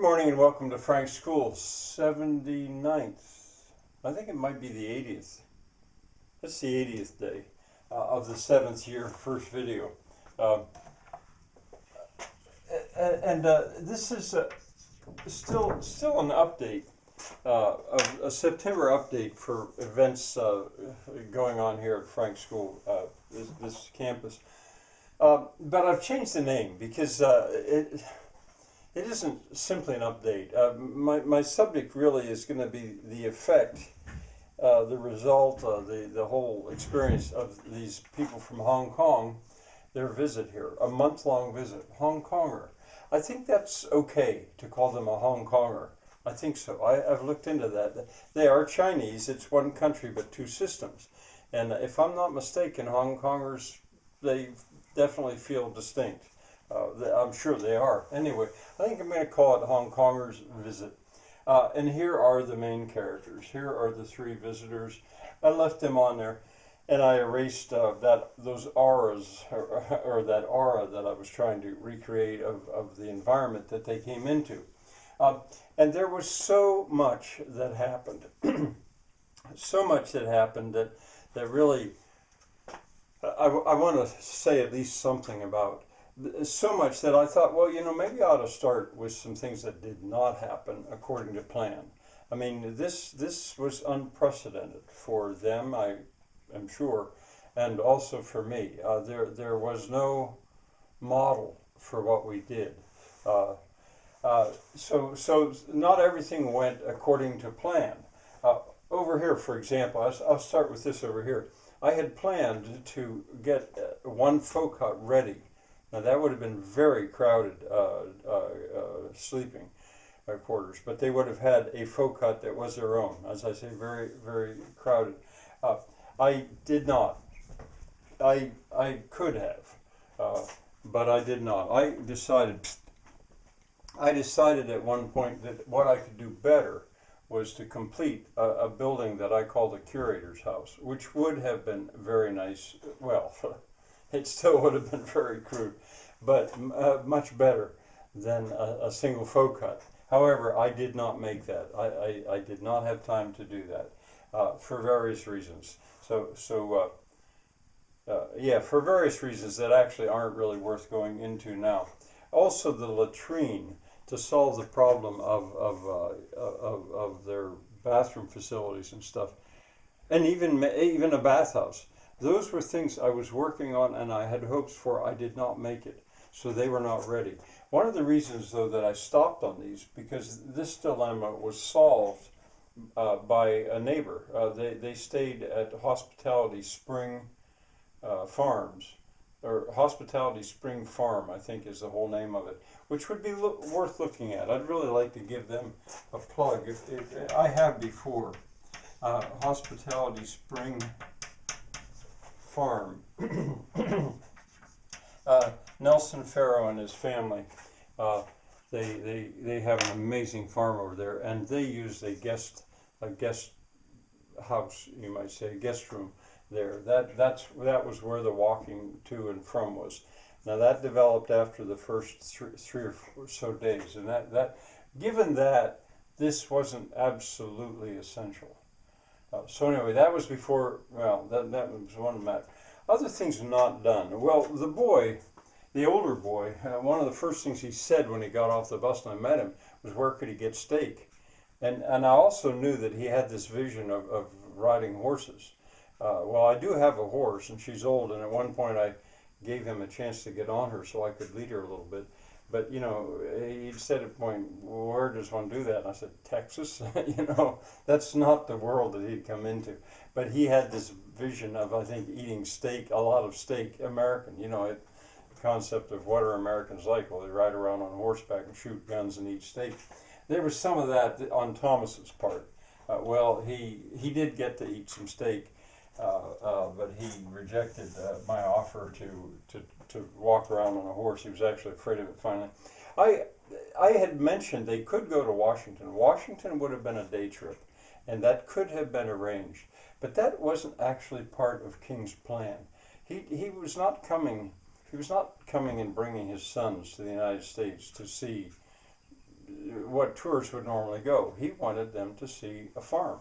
morning and welcome to Frank's School, 79th. I think it might be the 80th. That's the 80th day of the 7th year first video. Uh, this is still an update, a September update for events going on here at Frank's School, this campus. But I've changed the name because it isn't simply an update. My subject really is going to be the effect, the result, the whole experience of these people from Hong Kong, their visit here, a month-long visit. Hong Konger. I think that's okay to call them a Hong Konger. I think so. I've looked into that. They are Chinese. It's one country but two systems. And if I'm not mistaken, Hong Kongers, they definitely feel distinct. I'm sure they are. Anyway, I think I'm going to call it Hong Konger's visit. And here are the main characters. Here are the three visitors. I left them on there, and I erased those auras, or that aura that I was trying to recreate of the environment that they came into. And there was so much that happened. So much that happened that really I want to say at least something about. So much that I thought, well, maybe I ought to start with some things that did not happen according to plan. I mean, this was unprecedented for them, I am sure, and also for me. There was no model for what we did. So not everything went according to plan. Over here, for example, I'll start with this over here. I had planned to get one folk hut ready. Now that would have been very crowded sleeping quarters, but they would have had a folk hut that was their own. As I say, very, very crowded. I did not. I could have, but I did not. I decided at one point that what I could do better was to complete a building that I called a curator's house, which would have been very nice. Well, it still would have been very crude, but much better than a single folk hut. However, I did not make that. I did not have time to do that for various reasons. For various reasons that actually aren't really worth going into now. Also, the latrine, to solve the problem of their bathroom facilities and stuff, and even a bathhouse. Those were things I was working on and I had hopes for. I did not make it, so they were not ready. One of the reasons, though, that I stopped on these, because this dilemma was solved by a neighbor. They stayed at Hospitality Spring Farms, or Hospitality Spring Farm, I think is the whole name of it, which would be worth looking at. I'd really like to give them a plug. If I have before. Hospitality Spring Farm. Nelson Farrow and his family, they have an amazing farm over there, and they use a guest house, you might say, a guest room there. That was where the walking to and from was. Now that developed after the first three or so days, and that given that this wasn't absolutely essential. So anyway, that was before. Well, that was one matter. Other things not done. Well, the older boy, one of the first things he said when he got off the bus and I met him was, where could he get steak? And I also knew that he had this vision of riding horses. Well, I do have a horse, and she's old, and at one point I gave him a chance to get on her so I could lead her a little bit. But, he said at one point, well, where does one do that? And I said, Texas. That's not the world that he'd come into. But he had this vision of, I think, eating steak, a lot of steak, American, the concept of what are Americans like? Well, they ride around on horseback and shoot guns and eat steak. There was some of that on Thomas's part. He did get to eat some steak, but he rejected my offer to walk around on a horse. He was actually afraid of it finally. I had mentioned they could go to Washington. Washington would have been a day trip, and that could have been arranged. But that wasn't actually part of King's plan. He was not coming. He was not coming and bringing his sons to the United States to see what tours would normally go. He wanted them to see a farm.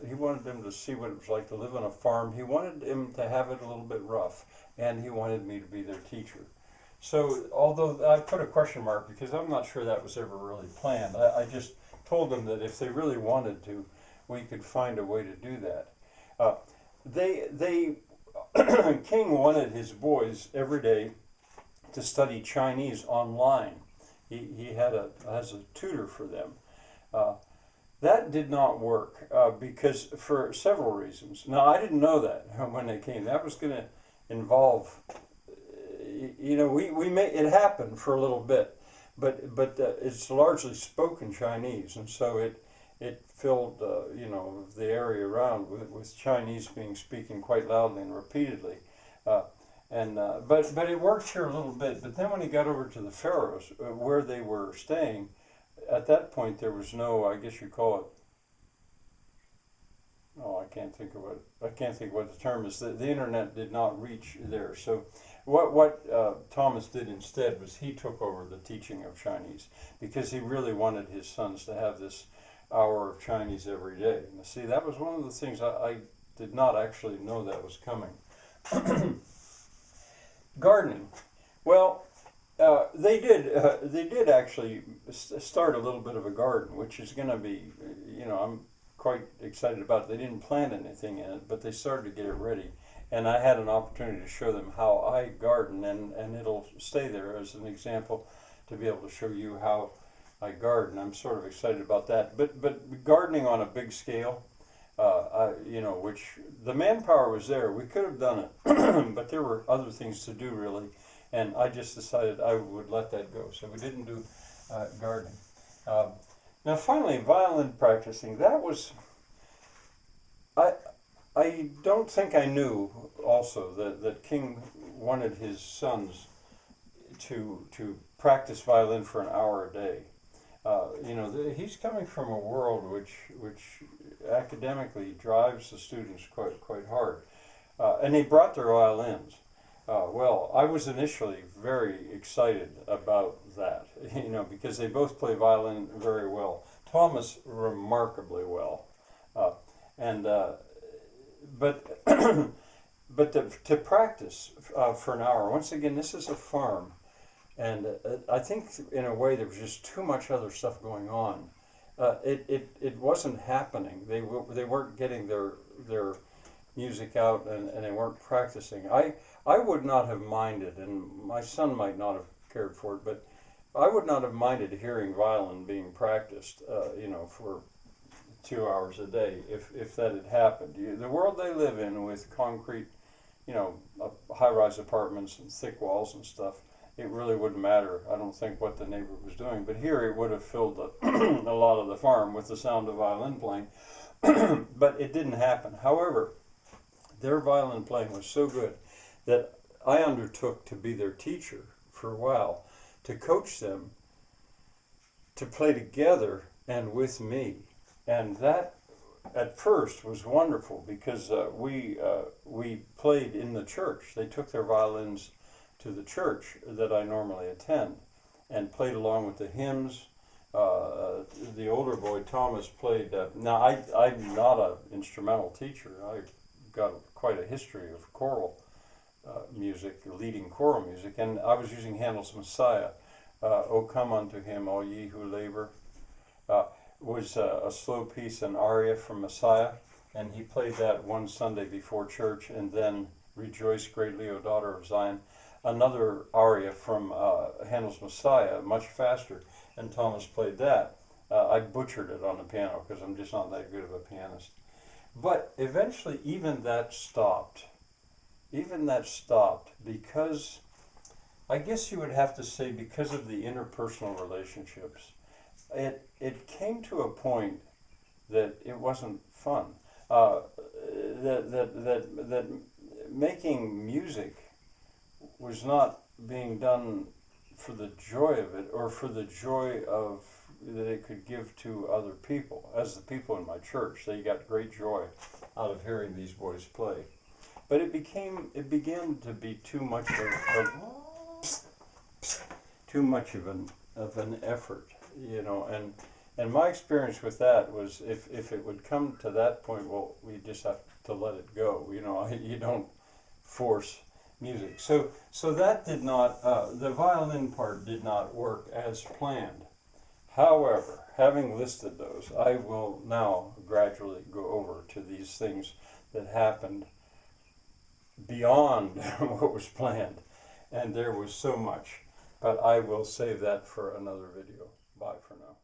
He wanted them to see what it was like to live on a farm. He wanted them to have it a little bit rough, and he wanted me to be their teacher. So, although I put a question mark because I'm not sure that was ever really planned, I just told them that if they really wanted to, we could find a way to do that. They King wanted his boys every day to study Chinese online. He has a tutor for them. That did not work because for several reasons. Now, I didn't know that when they came. That was going to involve, we made it happen for a little bit, but it's largely spoken Chinese, and so it filled the area around with Chinese being speaking quite loudly and repeatedly. But it worked here a little bit. But then when he got over to the Faroes, where they were staying, at that point there was no, I guess you call it. Oh, I can't think of what the term is. The internet did not reach there. So what Thomas did instead was he took over the teaching of Chinese because he really wanted his sons to have this hour of Chinese every day. And see, that was one of the things I did not actually know that was coming. Gardening. Well, they did actually start a little bit of a garden, which is going to be, I'm quite excited about it. They didn't plant anything in it, but they started to get it ready. And I had an opportunity to show them how I garden, and it'll stay there as an example to be able to show you how I garden. I'm sort of excited about that. But gardening on a big scale, which the manpower was there. We could have done it, but there were other things to do really, and I just decided I would let that go. So we didn't do gardening. Now finally, violin practicing. That was, I don't think I knew also that King wanted his sons to practice violin for an hour a day. He's coming from a world which academically drives the students quite hard, and they brought their violins. Well, I was initially very excited about that, because they both play violin very well. Thomas remarkably well, but to practice for an hour. Once again, this is a farm. And I think in a way there was just too much other stuff going on. It wasn't happening. They weren't getting their music out, and they weren't practicing. I would not have minded, and my son might not have cared for it, but I would not have minded hearing violin being practiced, for 2 hours a day if that had happened. The world they live in with concrete, high-rise apartments and thick walls and stuff, it really wouldn't matter, I don't think, what the neighbor was doing. But here it would have filled a lot of the farm with the sound of violin playing. But it didn't happen. However, their violin playing was so good that I undertook to be their teacher for a while, to coach them to play together and with me. And that, at first, was wonderful because we played in the church. They took their violins to the church that I normally attend and played along with the hymns. The older boy, Thomas, played. Now, I'm not an instrumental teacher. I've got quite a history of choral music, leading choral music, and I was using Handel's Messiah. O come unto him, all ye who labor, was a slow piece, an aria from Messiah, and he played that one Sunday before church, and then Rejoice greatly, O daughter of Zion. Another aria from Handel's Messiah, much faster, and Thomas played that. I butchered it on the piano because I'm just not that good of a pianist. But eventually even that stopped. Because, I guess you would have to say, because of the interpersonal relationships. It came to a point that it wasn't fun. That making music was not being done for the joy of it, or for the joy of that it could give to other people. As the people in my church, they got great joy out of hearing these boys play. But it began to be too much of an effort. you know, and my experience with that was if it would come to that point, well, we just have to let it go, you know. You don't force music. So that did not, the violin part did not work as planned. However, having listed those, I will now gradually go over to these things that happened beyond what was planned. And there was so much, but I will save that for another video. Bye for now.